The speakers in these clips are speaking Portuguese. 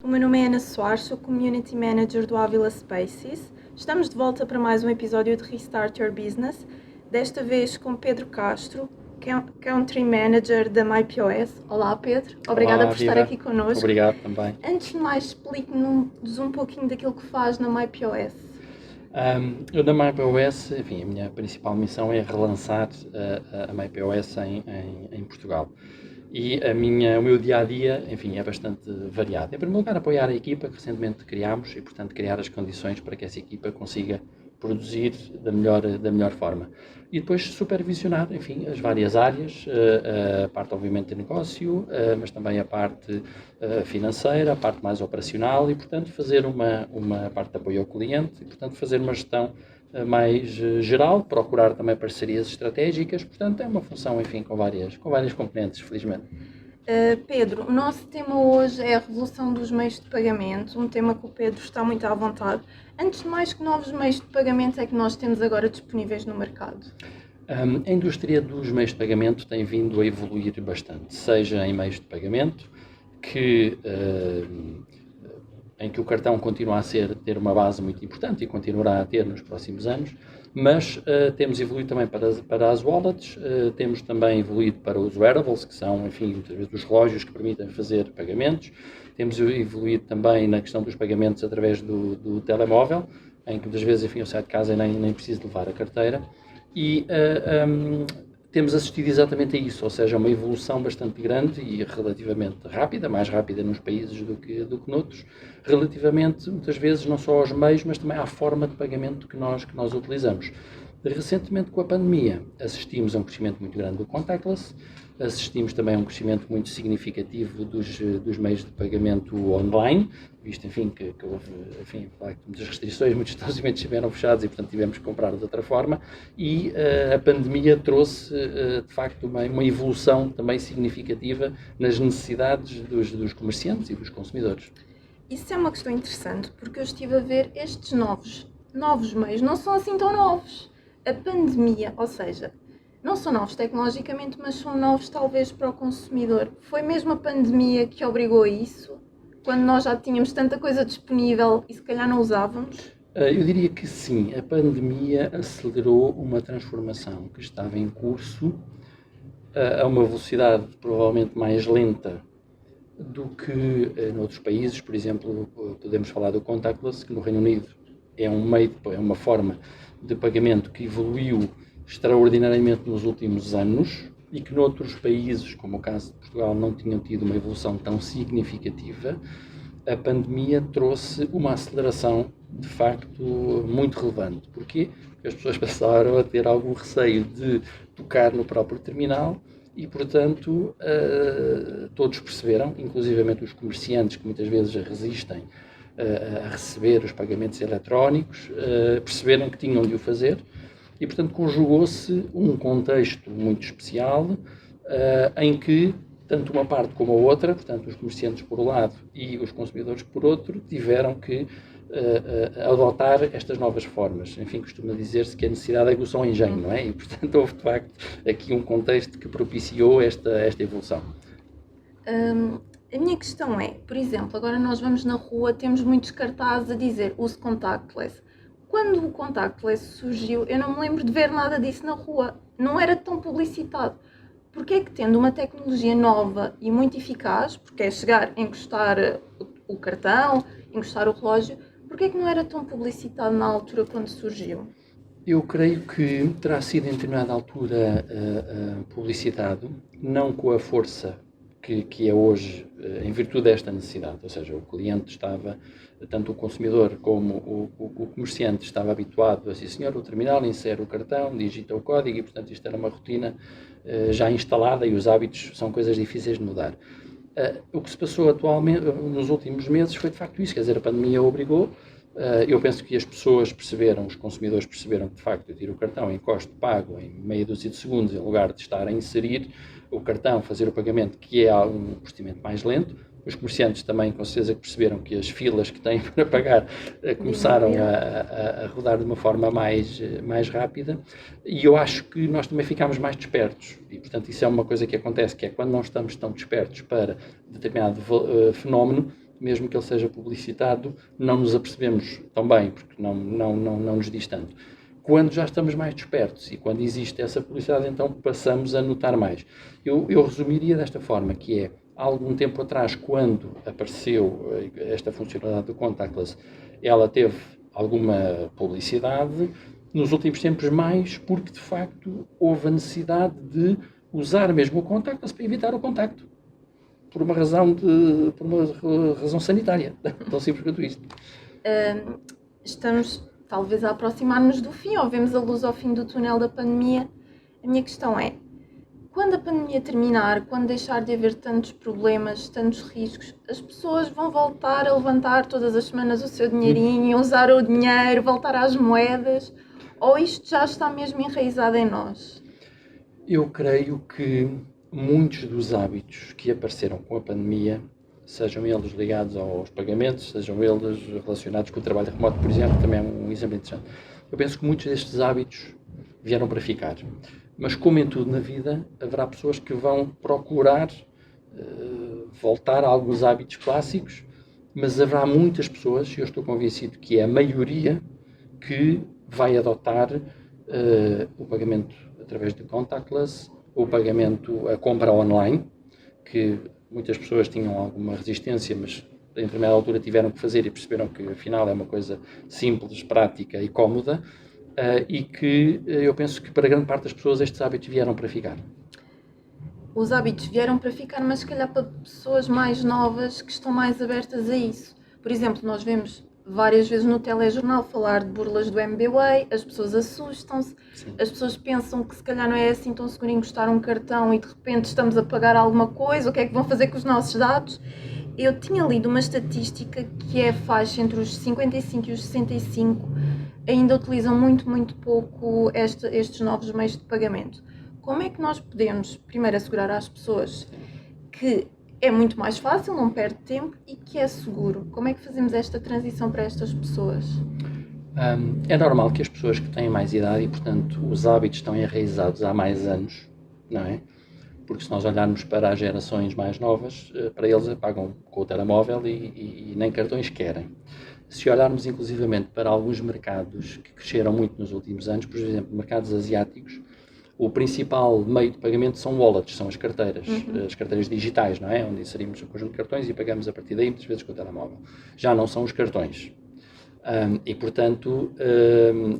meu nome é Ana Soares, sou Community Manager do Avila Spaces. Estamos de volta para mais um episódio de Restart Your Business, desta vez com Pedro Castro, Country Manager da MyPOS. Olá Pedro, obrigada Olá, por estar viva. aqui connosco. Obrigado também. Antes de mais, explique-nos um pouquinho daquilo que faz na MyPOS. Eu na MyPOS, enfim, a minha principal missão é relançar a MyPOS em Portugal. E o meu dia-a-dia, enfim, é bastante variado. Em primeiro lugar, apoiar a equipa que recentemente criámos e, portanto, criar as condições para que essa equipa consiga produzir da melhor forma. E depois supervisionar, enfim, as várias áreas, a parte, obviamente, de negócio, mas também a parte financeira, a parte mais operacional e, portanto, fazer uma parte de apoio ao cliente e, portanto, fazer uma gestão mais geral, procurar também parcerias estratégicas, portanto, é uma função, enfim, com várias componentes, felizmente. Pedro, o nosso tema hoje é a revolução dos meios de pagamento, um tema que o Pedro está muito à vontade. Antes de mais, que novos meios de pagamento é que nós temos agora disponíveis no mercado? A indústria dos meios de pagamento tem vindo a evoluir bastante, seja em meios de pagamento, em que o cartão continua a ter uma base muito importante e continuará a ter nos próximos anos, mas temos evoluído também para as wallets, temos também evoluído para os wearables, que são, enfim, muitas vezes os relógios que permitem fazer pagamentos, temos evoluído também na questão dos pagamentos através do telemóvel, em que muitas vezes, enfim, eu saio de casa e nem preciso levar a carteira, e temos assistido exatamente a isso, ou seja, uma evolução bastante grande e relativamente rápida, mais rápida nos países do que noutros, relativamente, muitas vezes, não só aos meios, mas também à forma de pagamento que nós utilizamos. Recentemente, com a pandemia, assistimos a um crescimento muito grande do contactless, assistimos também a um crescimento muito significativo dos meios de pagamento online, visto, enfim, que houve, enfim, muitas restrições, muitos estabelecimentos estiveram fechados e, portanto, tivemos que comprar de outra forma, e a pandemia trouxe, de facto, uma evolução também significativa nas necessidades dos comerciantes e dos consumidores. Isso é uma questão interessante, porque eu estive a ver estes novos meios, não são assim tão novos. A pandemia, ou seja, não são novos tecnologicamente, mas são novos talvez para o consumidor. Foi mesmo a pandemia que obrigou a isso? Quando nós já tínhamos tanta coisa disponível e se calhar não usávamos? Eu diria que sim, a pandemia acelerou uma transformação que estava em curso a uma velocidade provavelmente mais lenta do que noutros países. Por exemplo, podemos falar do contactless, que no Reino Unido é uma forma de pagamento que evoluiu extraordinariamente nos últimos anos e que noutros países, como o caso de Portugal, não tinham tido uma evolução tão significativa. A pandemia trouxe uma aceleração, de facto, muito relevante. Porquê? Porque as pessoas passaram a ter algum receio de tocar no próprio terminal e, portanto, todos perceberam, inclusivamente os comerciantes que muitas vezes resistem a receber os pagamentos eletrónicos, perceberam que tinham de o fazer e, portanto, conjugou-se um contexto muito especial em que tanto uma parte como a outra, portanto, os comerciantes por um lado e os consumidores por outro, tiveram que adotar estas novas formas. Enfim, costuma dizer-se que a necessidade aguça o engenho, não é? E, portanto, houve, de facto, aqui um contexto que propiciou esta evolução. A minha questão é, por exemplo, agora nós vamos na rua, temos muitos cartazes a dizer use contactless. Quando o contactless surgiu, eu não me lembro de ver nada disso na rua. Não era tão publicitado. Porque é que, tendo uma tecnologia nova e muito eficaz, porque é chegar, encostar o cartão, encostar o relógio, porque é que não era tão publicitado na altura quando surgiu? Eu creio que terá sido em determinada altura publicitado, não com a força que é hoje, em virtude desta necessidade. Ou seja, o cliente estava, tanto o consumidor como o comerciante estava habituado a, sim senhor, o terminal, insere o cartão, digita o código e, portanto, isto era uma rotina já instalada e os hábitos são coisas difíceis de mudar. O que se passou atualmente, nos últimos meses, foi de facto isso, quer dizer, a pandemia obrigou. Eu penso que as pessoas perceberam, os consumidores perceberam que, de facto, eu tiro o cartão, encosto, pago em meia dúzia de segundos, em lugar de estar a inserir o cartão, fazer o pagamento, que é um procedimento mais lento. Os comerciantes também, com certeza, que perceberam que as filas que têm para pagar começaram a rodar de uma forma mais rápida, e eu acho que nós também ficámos mais despertos, e, portanto, isso é uma coisa que acontece, que é quando não estamos tão despertos para determinado fenómeno, mesmo que ele seja publicitado, não nos apercebemos tão bem, porque não nos diz tanto. Quando já estamos mais despertos e quando existe essa publicidade, então passamos a notar mais. Eu resumiria desta forma, que é, há algum tempo atrás, quando apareceu esta funcionalidade do contactless, ela teve alguma publicidade, nos últimos tempos mais, porque de facto houve a necessidade de usar mesmo o contactless para evitar o contacto, por uma razão sanitária, tão simples quanto isto. Estamos talvez a aproximar-nos do fim, ou vemos a luz ao fim do túnel da pandemia. A minha questão é, quando a pandemia terminar, quando deixar de haver tantos problemas, tantos riscos, as pessoas vão voltar a levantar todas as semanas o seu dinheirinho, usar o dinheiro, voltar às moedas, ou isto já está mesmo enraizado em nós? Eu creio que muitos dos hábitos que apareceram com a pandemia, sejam eles ligados aos pagamentos, sejam eles relacionados com o trabalho remoto, por exemplo, também é um exemplo interessante. Eu penso que muitos destes hábitos vieram para ficar. Mas, como em tudo na vida, haverá pessoas que vão procurar voltar a alguns hábitos clássicos, mas haverá muitas pessoas, e eu estou convencido que é a maioria, que vai adotar o pagamento através de contactless, o pagamento, a compra online, que muitas pessoas tinham alguma resistência, mas em determinada altura tiveram que fazer e perceberam que afinal é uma coisa simples, prática e cómoda, e que eu penso que para grande parte das pessoas estes hábitos vieram para ficar. Os hábitos vieram para ficar, mas se calhar para pessoas mais novas que estão mais abertas a isso. Por exemplo, nós vemos várias vezes no telejornal falar de burlas do MBWay, as pessoas assustam-se, as pessoas pensam que se calhar não é assim tão seguro encostar um cartão e de repente estamos a pagar alguma coisa, o que é que vão fazer com os nossos dados? Eu tinha lido uma estatística que é a faixa entre os 55 e os 65 ainda utilizam muito pouco estes novos meios de pagamento. Como é que nós podemos, primeiro, assegurar às pessoas que é muito mais fácil, não perde tempo e que é seguro? Como é que fazemos esta transição para estas pessoas? É normal que as pessoas que têm mais idade e, portanto, os hábitos estão enraizados há mais anos, não é? Porque se nós olharmos para as gerações mais novas, para eles pagam com o telemóvel e nem cartões querem. Se olharmos inclusivamente para alguns mercados que cresceram muito nos últimos anos, por exemplo, mercados asiáticos, o principal meio de pagamento são wallets, são as carteiras digitais, não é? Onde inserimos um conjunto de cartões e pagamos a partir daí, muitas vezes com o telemóvel. Já não são os cartões. E, portanto,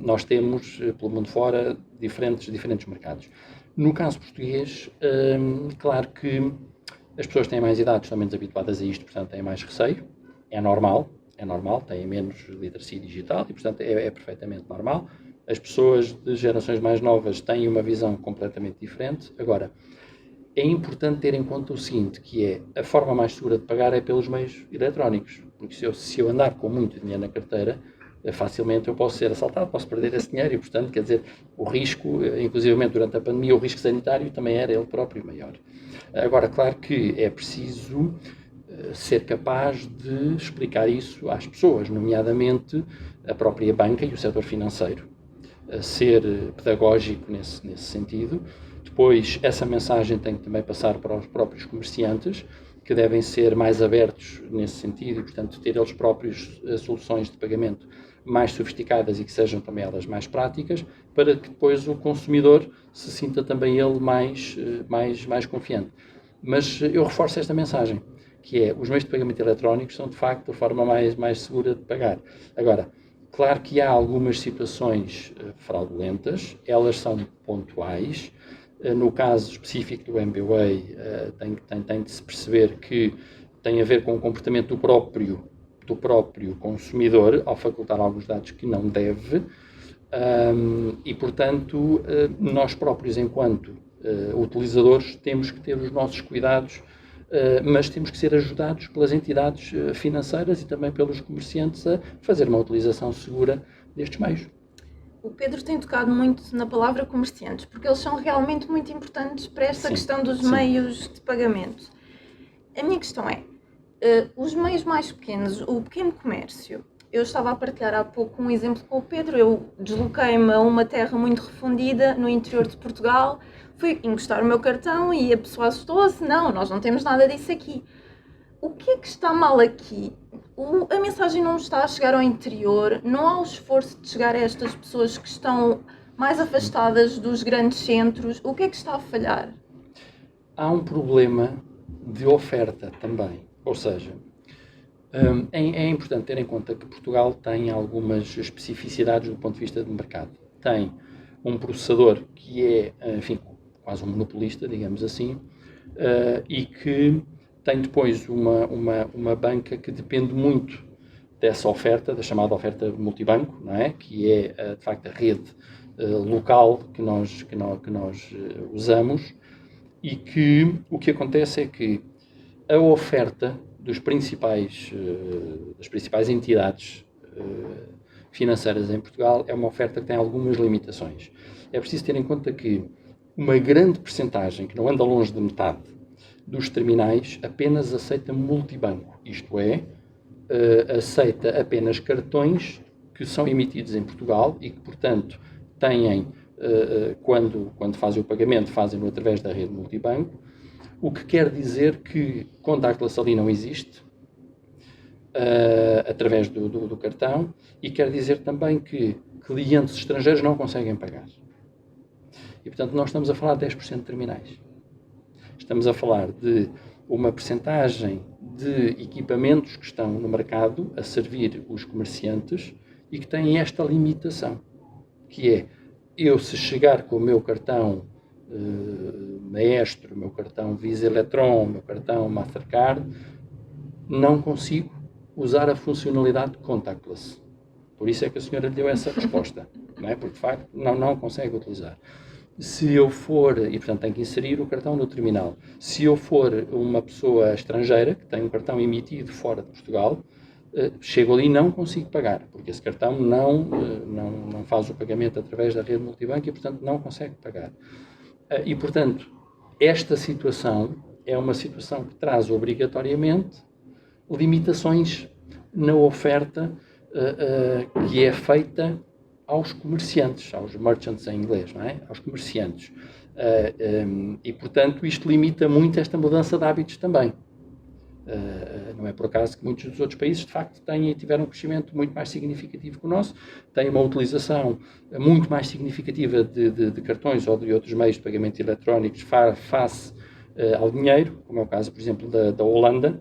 nós temos, pelo mundo fora, diferentes mercados. No caso português, claro que as pessoas têm mais idade, estão menos habituadas a isto, portanto têm mais receio, é normal, têm menos literacia digital e, portanto, é perfeitamente normal. As pessoas de gerações mais novas têm uma visão completamente diferente. Agora, é importante ter em conta o seguinte, que é, a forma mais segura de pagar é pelos meios eletrónicos, porque se eu andar com muito dinheiro na carteira, facilmente eu posso ser assaltado, posso perder esse dinheiro e, portanto, quer dizer, o risco, inclusivamente durante a pandemia, o risco sanitário também era ele próprio maior. Agora, claro que é preciso ser capaz de explicar isso às pessoas, nomeadamente a própria banca e o setor financeiro. Ser pedagógico nesse sentido. Depois, essa mensagem tem que também passar para os próprios comerciantes, que devem ser mais abertos nesse sentido e, portanto, ter eles próprios soluções de pagamento mais sofisticadas e que sejam também elas mais práticas, para que depois o consumidor se sinta também ele mais confiante. Mas eu reforço esta mensagem, que é, os meios de pagamento eletrónicos são, de facto, a forma mais segura de pagar. Agora, claro que há algumas situações fraudulentas, elas são pontuais. No caso específico do MBWay, tem de se perceber que tem a ver com o comportamento do próprio consumidor ao facultar alguns dados que não deve, e, portanto, nós próprios, enquanto utilizadores, temos que ter os nossos cuidados, mas temos que ser ajudados pelas entidades financeiras e também pelos comerciantes a fazer uma utilização segura destes meios. O Pedro tem tocado muito na palavra comerciantes, porque eles são realmente muito importantes para esta questão dos meios de pagamento. A minha questão é, os meios mais pequenos, o pequeno comércio, eu estava a partilhar há pouco um exemplo com o Pedro, eu desloquei-me a uma terra muito refundida no interior de Portugal, fui encostar o meu cartão e a pessoa assustou-se, não, nós não temos nada disso aqui. O que é que está mal aqui? A mensagem não está a chegar ao interior, não há o esforço de chegar a estas pessoas que estão mais afastadas dos grandes centros. O que é que está a falhar? Há um problema de oferta também, ou seja, é importante ter em conta que Portugal tem algumas especificidades do ponto de vista de mercado. Tem um processador que é, enfim, quase um monopolista, digamos assim, e que tem depois uma banca que depende muito dessa oferta, da chamada oferta multibanco, não é? Que é, de facto, a rede local que nós usamos, e que o que acontece é que a oferta das principais entidades financeiras em Portugal é uma oferta que tem algumas limitações. É preciso ter em conta que uma grande percentagem, que não anda longe de metade, dos terminais apenas aceita multibanco, isto é, aceita apenas cartões que são emitidos em Portugal e que, portanto, têm, quando fazem o pagamento, fazem-no através da rede multibanco, o que quer dizer que contactless ali não existe, através do cartão, e quer dizer também que clientes estrangeiros não conseguem pagar. E, portanto, nós estamos a falar de 10% de terminais. Estamos a falar de uma percentagem de equipamentos que estão no mercado a servir os comerciantes e que têm esta limitação, que é, eu se chegar com o meu cartão Maestro, o meu cartão Visa Electron, o meu cartão Mastercard, não consigo usar a funcionalidade contactless. Por isso é que a senhora lhe deu essa resposta, não é? Porque de facto não consegue utilizar. Se eu for, e portanto tenho que inserir o cartão no terminal, se eu for uma pessoa estrangeira que tem um cartão emitido fora de Portugal, chego ali e não consigo pagar, porque esse cartão não faz o pagamento através da rede multibanco e portanto não consegue pagar. E portanto, esta situação é uma situação que traz obrigatoriamente limitações na oferta que é feita aos comerciantes, aos merchants em inglês, não é? Aos comerciantes. E, portanto, isto limita muito esta mudança de hábitos também. Não é por acaso que muitos dos outros países, de facto, têm e tiveram um crescimento muito mais significativo que o nosso, têm uma utilização muito mais significativa de cartões ou de outros meios de pagamento eletrónicos face ao dinheiro, como é o caso, por exemplo, da Holanda.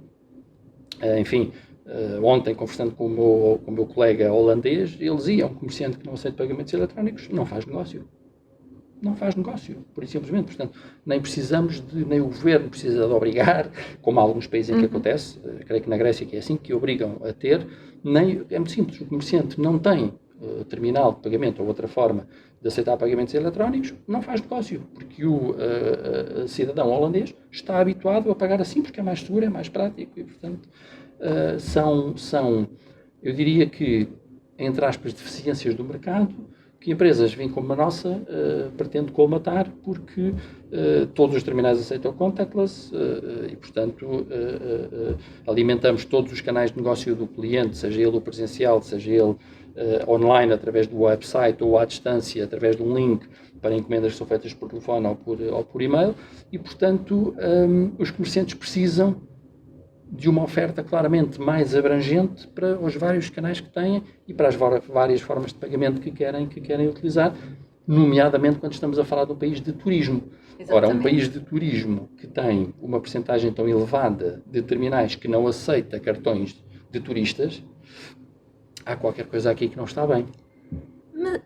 Enfim, ontem, conversando com o meu colega holandês, ele dizia, um comerciante que não aceita pagamentos eletrónicos não faz negócio. Não faz negócio, por e simplesmente. Portanto, nem o governo precisa de obrigar, como há alguns países em que acontece, creio que na Grécia que é assim, que obrigam a ter, nem, é muito simples, o comerciante não tem terminal de pagamento ou outra forma de aceitar pagamentos eletrónicos, não faz negócio, porque o cidadão holandês está habituado a pagar assim, porque é mais seguro, é mais prático, e portanto eu diria que, entre aspas, deficiências do mercado, que empresas vêm como a nossa pretende colmatar, porque todos os terminais aceitam contactless e, portanto, alimentamos todos os canais de negócio do cliente, seja ele o presencial, seja ele online, através do website, ou à distância, através de um link para encomendas que são feitas por telefone ou por e-mail, e, portanto, os comerciantes precisam de uma oferta claramente mais abrangente para os vários canais que têm e para as várias formas de pagamento que querem utilizar, nomeadamente quando estamos a falar de um país de turismo. Exatamente. Ora, um país de turismo que tem uma percentagem tão elevada de terminais que não aceita cartões de turistas, há qualquer coisa aqui que não está bem.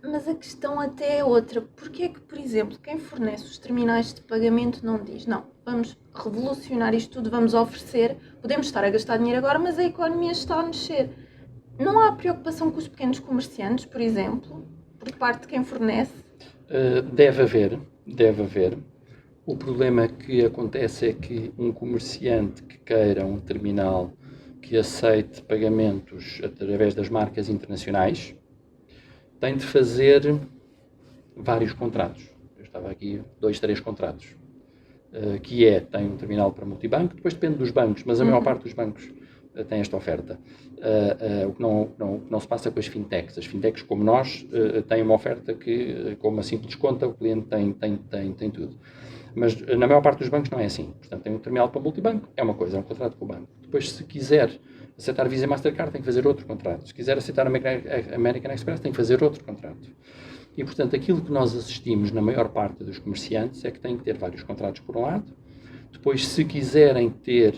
Mas a questão até é outra. Porquê é que, por exemplo, quem fornece os terminais de pagamento não diz, não, vamos revolucionar isto tudo, vamos oferecer, podemos estar a gastar dinheiro agora, mas a economia está a mexer. Não há preocupação com os pequenos comerciantes, por exemplo, por parte de quem fornece? Deve haver. O problema que acontece é que um comerciante que queira um terminal que aceite pagamentos através das marcas internacionais tem de fazer vários contratos. Eu estava aqui 2, 3 contratos, tem um terminal para multibanco, depois depende dos bancos, mas a maior parte dos bancos tem esta oferta. O que não se passa com as fintechs. As fintechs, como nós, têm uma oferta que, com uma simples conta, o cliente tem tudo. Mas na maior parte dos bancos não é assim. Portanto, tem um terminal para multibanco, é uma coisa, é um contrato com o banco. Depois, se quiser aceitar Visa e Mastercard, tem que fazer outro contrato. Se quiser aceitar American Express, tem que fazer outro contrato. E, portanto, aquilo que nós assistimos na maior parte dos comerciantes é que têm que ter vários contratos por um lado. Depois, se quiserem ter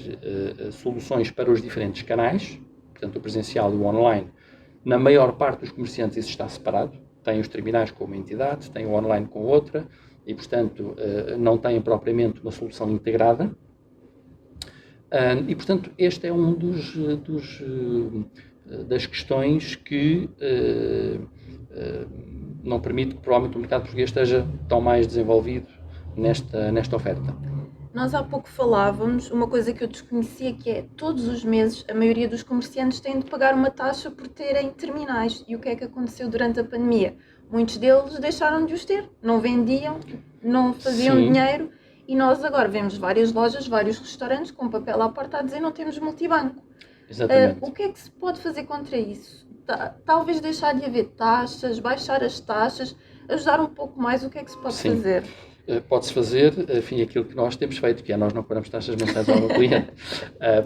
soluções para os diferentes canais, portanto, o presencial e o online, na maior parte dos comerciantes isso está separado. Têm os terminais com uma entidade, têm o online com outra, e, portanto, não têm propriamente uma solução integrada. E, portanto, este é um das questões que não permite que, provavelmente, o mercado português esteja tão mais desenvolvido nesta oferta. Nós há pouco falávamos, uma coisa que eu desconhecia, que é todos os meses a maioria dos comerciantes têm de pagar uma taxa por terem terminais. E o que é que aconteceu durante a pandemia? Muitos deles deixaram de os ter, não vendiam, não faziam Sim. dinheiro, e nós agora vemos várias lojas, vários restaurantes com papel à porta a dizer não temos multibanco. Exatamente. O que é que se pode fazer contra isso? Talvez deixar de haver taxas, baixar as taxas, ajudar um pouco mais, o que é que se pode Sim. fazer? Pode-se fazer, enfim, aquilo que nós temos feito, que é nós não cobramos taxas mensais ao cliente.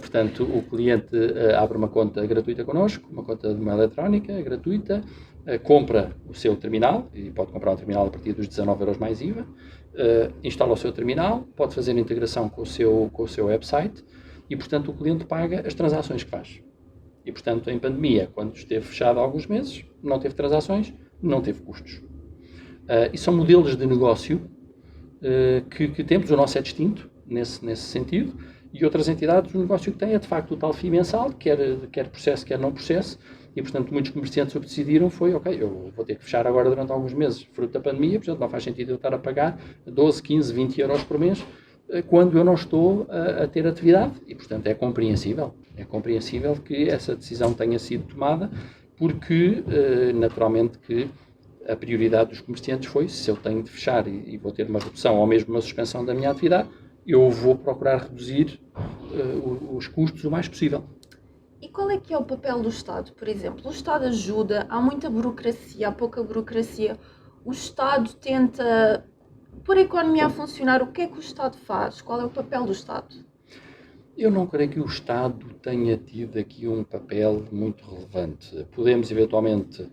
Portanto, o cliente abre uma conta gratuita connosco, uma conta de moeda eletrónica gratuita, compra o seu terminal, e pode comprar um terminal a partir dos 19€ mais IVA, instala o seu terminal, pode fazer a integração com o seu website e, portanto, o cliente paga as transações que faz. E, portanto, em pandemia, quando esteve fechado há alguns meses, não teve transações, não teve custos. E são modelos de negócio que temos. O nosso é distinto nesse sentido, e outras entidades, o negócio que têm é de facto o tal FII mensal, quer processo, quer não processo, e portanto muitos comerciantes o que decidiram foi, ok, eu vou ter que fechar agora durante alguns meses, fruto da pandemia, portanto não faz sentido eu estar a pagar 12, 15, 20€ por mês, quando eu não estou a ter atividade, e portanto é compreensível que essa decisão tenha sido tomada, porque naturalmente que a prioridade dos comerciantes foi, se eu tenho de fechar e vou ter uma redução ou mesmo uma suspensão da minha atividade, eu vou procurar reduzir os custos o mais possível. E qual é que é o papel do Estado, por exemplo? O Estado ajuda, há muita burocracia, há pouca burocracia. O Estado tenta pôr a economia a funcionar. O que é que o Estado faz? Qual é o papel do Estado? Eu não creio que o Estado tenha tido aqui um papel muito relevante. Podemos eventualmente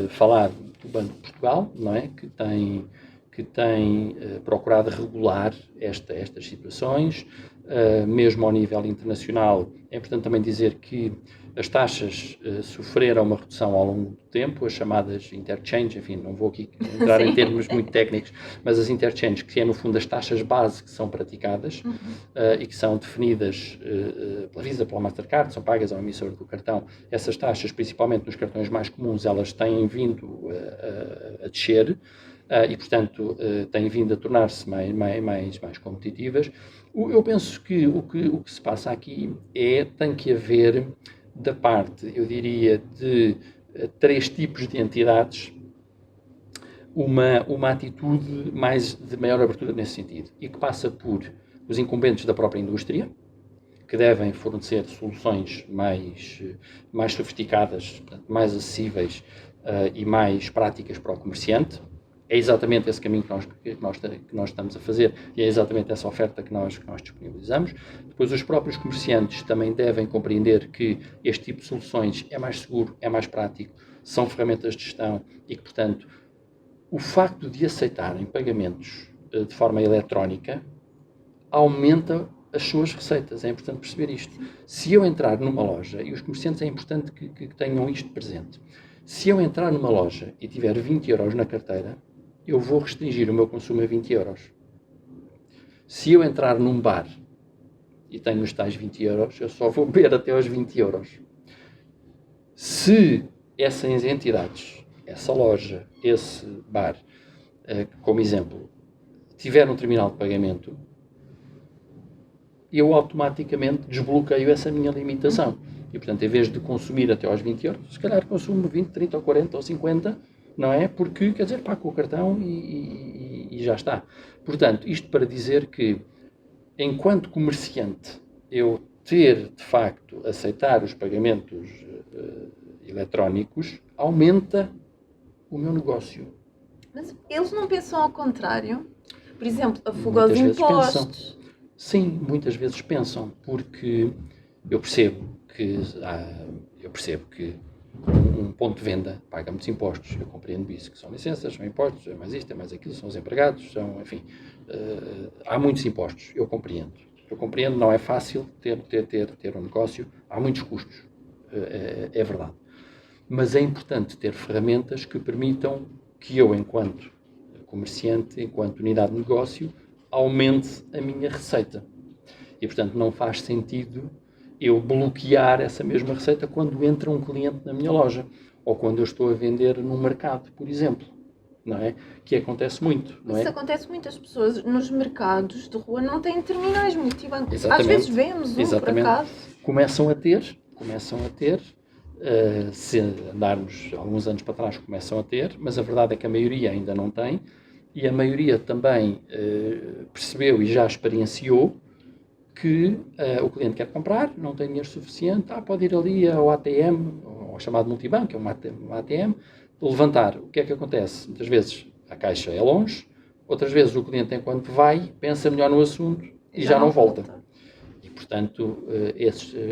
falar do Banco de Portugal, não é? que tem procurado regular estas situações, mesmo ao nível internacional. É importante também dizer que as taxas sofreram uma redução ao longo do tempo, as chamadas interchange, enfim, não vou aqui entrar em termos muito técnicos, mas as interchange, que é no fundo as taxas base que são praticadas e que são definidas pela Visa, pela Mastercard, são pagas ao emissor do cartão. Essas taxas, principalmente nos cartões mais comuns, elas têm vindo a descer e, portanto, têm vindo a tornar-se mais competitivas. Eu penso que o que se passa aqui tem que haver, da parte, eu diria, de 3 tipos de entidades, uma atitude de maior abertura nesse sentido, e que passa por os incumbentes da própria indústria, que devem fornecer soluções mais sofisticadas, mais acessíveis e mais práticas para o comerciante. É exatamente esse caminho que nós estamos a fazer, e é exatamente essa oferta que nós disponibilizamos. Depois, os próprios comerciantes também devem compreender que este tipo de soluções é mais seguro, é mais prático, são ferramentas de gestão e que, portanto, o facto de aceitarem pagamentos de forma eletrónica aumenta as suas receitas. É importante perceber isto. Se eu entrar numa loja, e os comerciantes é importante que tenham isto presente, se eu entrar numa loja e tiver 20€ na carteira, eu vou restringir o meu consumo a 20€. Se eu entrar num bar e tenho os tais 20€, eu só vou beber até aos 20€. Se essas entidades, essa loja, esse bar, como exemplo, tiver um terminal de pagamento, eu automaticamente desbloqueio essa minha limitação. E, portanto, em vez de consumir até aos 20€, se calhar consumo 20, 30 ou 40 ou 50, não é? Porque, quer dizer, pago o cartão e já está. Portanto, isto para dizer que, enquanto comerciante, eu ter, de facto, aceitar os pagamentos eletrónicos, aumenta o meu negócio. Mas eles não pensam ao contrário? por exemplo, a fuga aos Muitas vezes pensam. impostos. Sim, muitas vezes pensam, porque eu percebo que, um ponto de venda paga muitos impostos, eu compreendo isso, que são licenças, são impostos, é mais isto, é mais aquilo, são os empregados, enfim, há muitos impostos, eu compreendo, não é fácil ter um negócio, há muitos custos, é verdade, mas é importante ter ferramentas que permitam que eu, enquanto comerciante, enquanto unidade de negócio, aumente a minha receita. E, portanto, não faz sentido eu bloquear essa mesma receita quando entra um cliente na minha loja ou quando eu estou a vender no mercado, por exemplo, não é? Que acontece muito, não é? Isso acontece muito, as pessoas nos mercados de rua não têm terminais multibanco. Às Exatamente. vezes vemos um, por acaso. Começam a ter, se andarmos alguns anos para trás, começam a ter, mas a verdade é que a maioria ainda não tem, e a maioria também percebeu e já experienciou que o cliente quer comprar, não tem dinheiro suficiente, pode ir ali ao ATM, ao chamado multibanco, que é um ATM, levantar. O que é que acontece? Muitas vezes a caixa é longe, outras vezes o cliente, enquanto vai, pensa melhor no assunto e já não volta. E, portanto,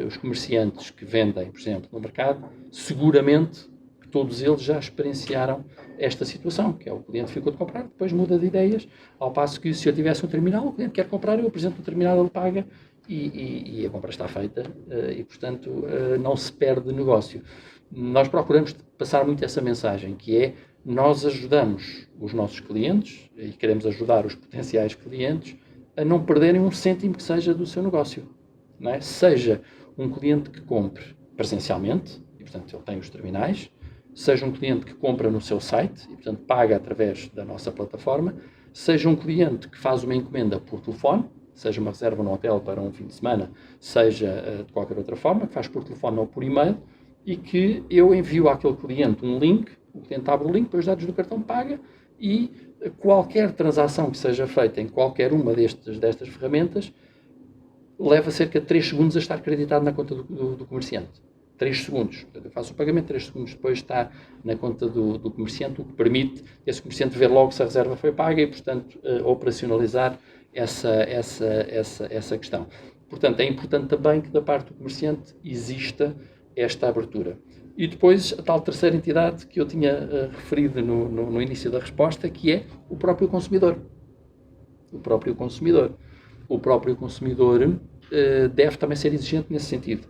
os comerciantes que vendem, por exemplo, no mercado, seguramente todos eles já experienciaram esta situação, que é o cliente ficou de comprar, depois muda de ideias, ao passo que se eu tivesse um terminal, o cliente quer comprar, eu apresento o terminal, ele paga e a compra está feita e, portanto, não se perde negócio. Nós procuramos passar muito essa mensagem, que é, nós ajudamos os nossos clientes e queremos ajudar os potenciais clientes a não perderem um cêntimo que seja do seu negócio, não é? Seja um cliente que compre presencialmente, e, portanto, ele tem os terminais, seja um cliente que compra no seu site e, portanto, paga através da nossa plataforma, seja um cliente que faz uma encomenda por telefone, seja uma reserva no hotel para um fim de semana, seja de qualquer outra forma, que faz por telefone ou por e-mail, e que eu envio àquele cliente um link, o cliente abre o link, põe os dados do cartão, paga, e qualquer transação que seja feita em qualquer uma destas ferramentas leva cerca de 3 segundos a estar creditado na conta do comerciante. 3 segundos. Eu faço o pagamento, 3 segundos depois está na conta do comerciante, o que permite esse comerciante ver logo se a reserva foi paga e, portanto, operacionalizar essa questão. Portanto, é importante também que da parte do comerciante exista esta abertura. E depois, a tal terceira entidade que eu tinha referido no início da resposta, que é o próprio consumidor. O próprio consumidor deve também ser exigente nesse sentido.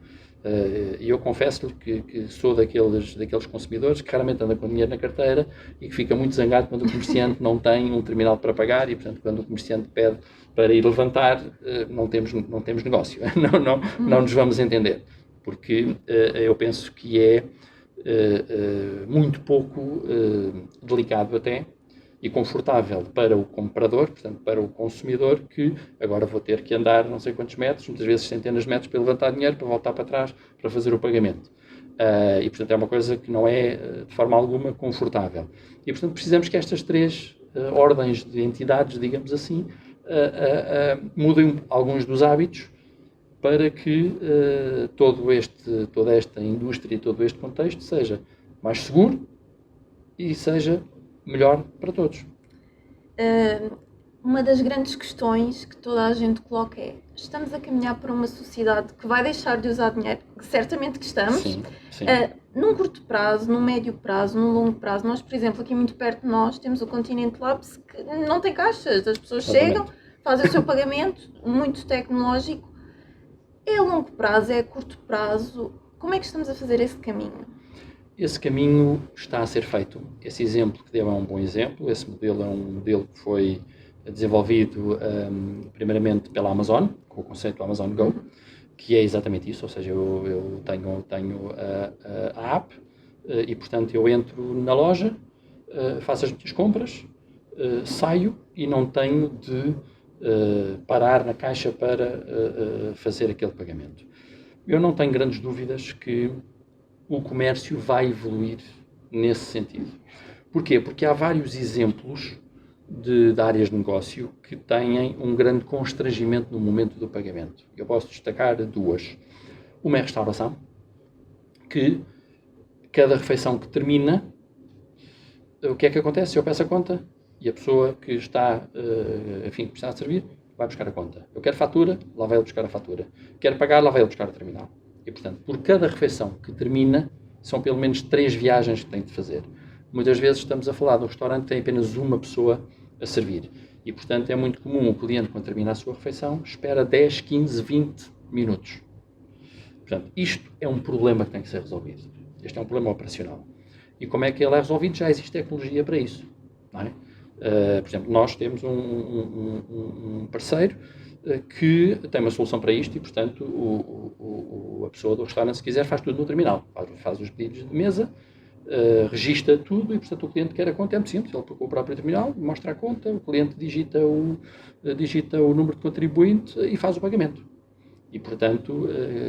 E eu confesso-lhe que sou daqueles consumidores que raramente anda com dinheiro na carteira e que fica muito zangado quando o comerciante não tem um terminal para pagar e, portanto, quando o comerciante pede para ir levantar, não temos negócio. Não nos vamos entender. Porque eu penso que é muito pouco delicado até e confortável para o comprador, portanto, para o consumidor, que agora vou ter que andar não sei quantos metros, muitas vezes centenas de metros, para levantar dinheiro, para voltar para trás, para fazer o pagamento. E, portanto, é uma coisa que não é, de forma alguma, confortável. E, portanto, precisamos que estas três ordens de entidades, digamos assim, mudem alguns dos hábitos para que toda esta indústria e todo este contexto seja mais seguro e seja melhor para todos. Uma das grandes questões que toda a gente coloca é: estamos a caminhar para uma sociedade que vai deixar de usar dinheiro? Certamente que estamos. Sim. Num curto prazo, num médio prazo, num longo prazo. Nós, por exemplo, aqui muito perto de nós, temos o Continente Labs, que não tem caixas. As pessoas chegam, fazem o seu pagamento, muito tecnológico. É a longo prazo, é a curto prazo? Como é que estamos a fazer esse caminho? Esse caminho está a ser feito. Esse exemplo que deu é um bom exemplo. Esse modelo é um modelo que foi desenvolvido primeiramente pela Amazon, com o conceito do Amazon Go, que é exatamente isso, ou seja, eu tenho a app e, portanto, eu entro na loja, faço as minhas compras, saio e não tenho de parar na caixa para fazer aquele pagamento. Eu não tenho grandes dúvidas que o comércio vai evoluir nesse sentido. Porquê? Porque há vários exemplos de áreas de negócio que têm um grande constrangimento no momento do pagamento. Eu posso destacar duas. Uma é a restauração, que cada refeição que termina, o que é que acontece? Eu peço a conta E a pessoa que está, enfim, que está a servir, vai buscar a conta. Eu quero fatura, lá vai ele buscar a fatura. Quero pagar, lá vai ele buscar o terminal. E, portanto, por cada refeição que termina, são pelo menos 3 viagens que tem de fazer. Muitas vezes estamos a falar de um restaurante que tem apenas uma pessoa a servir. E, portanto, é muito comum o cliente, quando termina a sua refeição, espera 10, 15, 20 minutos. Portanto, isto é um problema que tem que ser resolvido. Este é um problema operacional. E como é que ele é resolvido? Já existe tecnologia para isso. Não é? Por exemplo, nós temos um parceiro que tem uma solução para isto e, portanto, a pessoa do restaurante, se quiser, faz tudo no terminal. Faz os pedidos de mesa, registra tudo e, portanto, o cliente quer a conta, é muito simples. Ele com o próprio terminal mostra a conta, o cliente digita o número de contribuinte e faz o pagamento. E, portanto,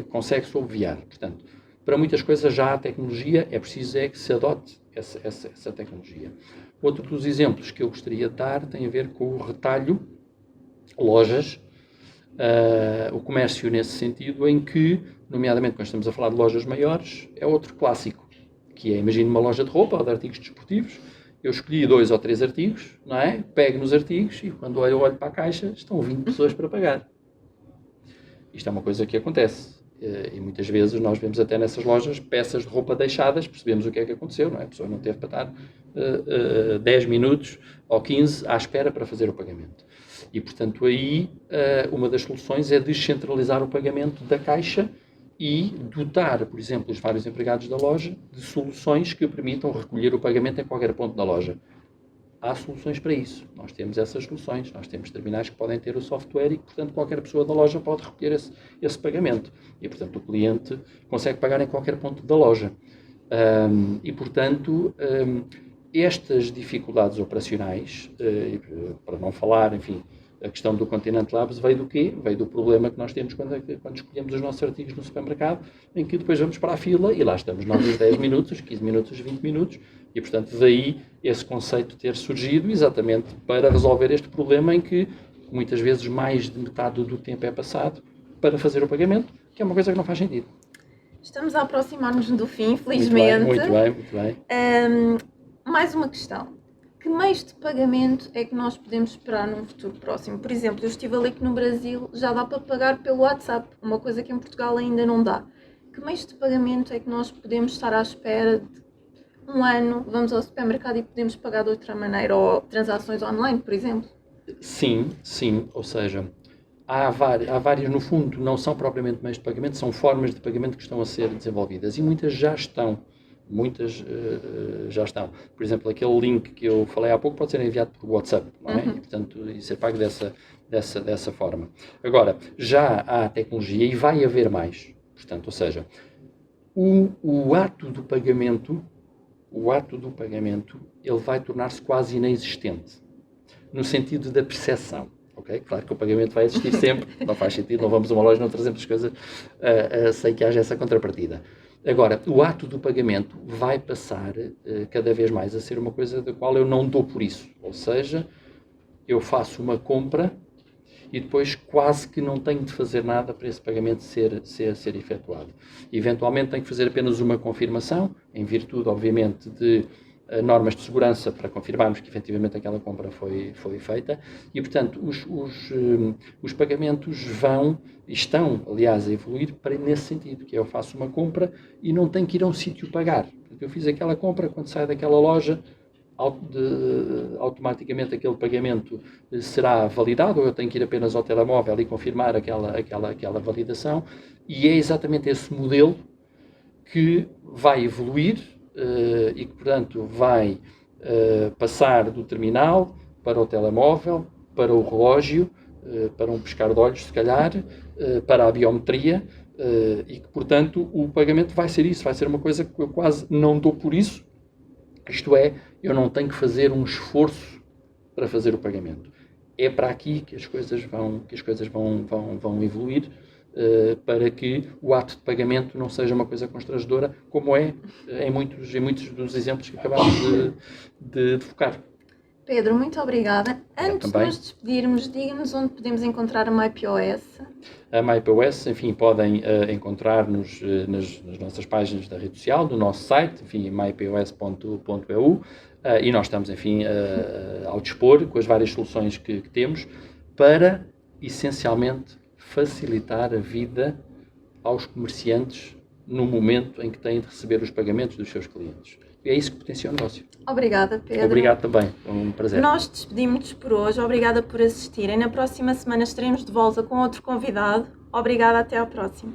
consegue-se obviar. Portanto, para muitas coisas já há tecnologia, é preciso que se adote essa tecnologia. Outro dos exemplos que eu gostaria de dar tem a ver com o retalho, lojas, o comércio nesse sentido, em que, nomeadamente quando estamos a falar de lojas maiores, é outro clássico, que é, imagine uma loja de roupa ou de artigos desportivos, eu escolhi 2 ou 3 artigos, não é? Pego nos artigos e quando eu olho para a caixa, estão 20 pessoas para pagar. Isto é uma coisa que acontece. E muitas vezes nós vemos até nessas lojas peças de roupa deixadas, percebemos o que é que aconteceu, não é? A pessoa não teve para estar 10 minutos ou 15 à espera para fazer o pagamento. E, portanto, aí uma das soluções é descentralizar o pagamento da caixa e dotar, por exemplo, os vários empregados da loja de soluções que permitam recolher o pagamento em qualquer ponto da loja. Há soluções para isso. Nós temos essas soluções. Nós temos terminais que podem ter o software e que, portanto, qualquer pessoa da loja pode recolher esse pagamento. E, portanto, o cliente consegue pagar em qualquer ponto da loja. E, portanto, estas dificuldades operacionais, para não falar, enfim, a questão do Continente Labs veio do quê? Veio do problema que nós temos quando escolhemos os nossos artigos no supermercado, em que depois vamos para a fila e lá estamos nós os 10 minutos, os 15 minutos, os 20 minutos, e, portanto, daí esse conceito ter surgido exatamente para resolver este problema em que muitas vezes mais de metade do tempo é passado para fazer o pagamento, que é uma coisa que não faz sentido. Estamos a aproximar-nos do fim, infelizmente. Muito bem. Mais uma questão. Que meios de pagamento é que nós podemos esperar num futuro próximo? Por exemplo, eu estive a ler que no Brasil já dá para pagar pelo WhatsApp, uma coisa que em Portugal ainda não dá. Que meios de pagamento é que nós podemos estar à espera de um ano, vamos ao supermercado e podemos pagar de outra maneira, ou transações online, por exemplo? Sim. Ou seja, há várias, no fundo, não são propriamente meios de pagamento, são formas de pagamento que estão a ser desenvolvidas e muitas já estão. Por exemplo, aquele link que eu falei há pouco pode ser enviado por WhatsApp, não é? E, portanto, isso é pago dessa forma. Agora, já há tecnologia e vai haver mais. Portanto, ou seja, o ato do pagamento, ele vai tornar-se quase inexistente, no sentido da percepção. Okay? Claro que o pagamento vai existir sempre, não faz sentido, não vamos a uma loja, não trazemos as coisas sem que haja essa contrapartida. Agora, o ato do pagamento vai passar cada vez mais a ser uma coisa da qual eu não dou por isso. Ou seja, eu faço uma compra e depois quase que não tenho de fazer nada para esse pagamento ser efetuado. Eventualmente tenho que fazer apenas uma confirmação, em virtude, obviamente, de normas de segurança para confirmarmos que efetivamente aquela compra foi feita e, portanto, os pagamentos estão, aliás, a evoluir nesse sentido, que eu faço uma compra e não tenho que ir a um sítio pagar. Eu fiz aquela compra, quando saio daquela loja, automaticamente aquele pagamento será validado, ou eu tenho que ir apenas ao telemóvel e confirmar aquela validação, e é exatamente esse modelo que vai evoluir e que, portanto, vai passar do terminal para o telemóvel, para o relógio, para um pescar de olhos, se calhar, para a biometria, e que, portanto, o pagamento vai ser isso, vai ser uma coisa que eu quase não dou por isso, isto é, eu não tenho que fazer um esforço para fazer o pagamento. É para aqui que as coisas vão evoluir, para que o ato de pagamento não seja uma coisa constrangedora, como é em muitos dos exemplos que acabámos de focar. Pedro, muito obrigada. Antes de também. nos despedirmos, diga-nos onde podemos encontrar a MyPOS. A MyPOS, enfim, podem encontrar-nos nas nossas páginas da rede social, no nosso site, enfim, mypos.eu, e nós estamos, enfim, ao dispor com as várias soluções que temos para, essencialmente, facilitar a vida aos comerciantes no momento em que têm de receber os pagamentos dos seus clientes. E é isso que potencia o negócio. Obrigada, Pedro. Obrigado também, é um prazer. Nós despedimos-nos por hoje. Obrigada por assistirem. Na próxima semana estaremos de volta com outro convidado. Obrigada, até à próxima.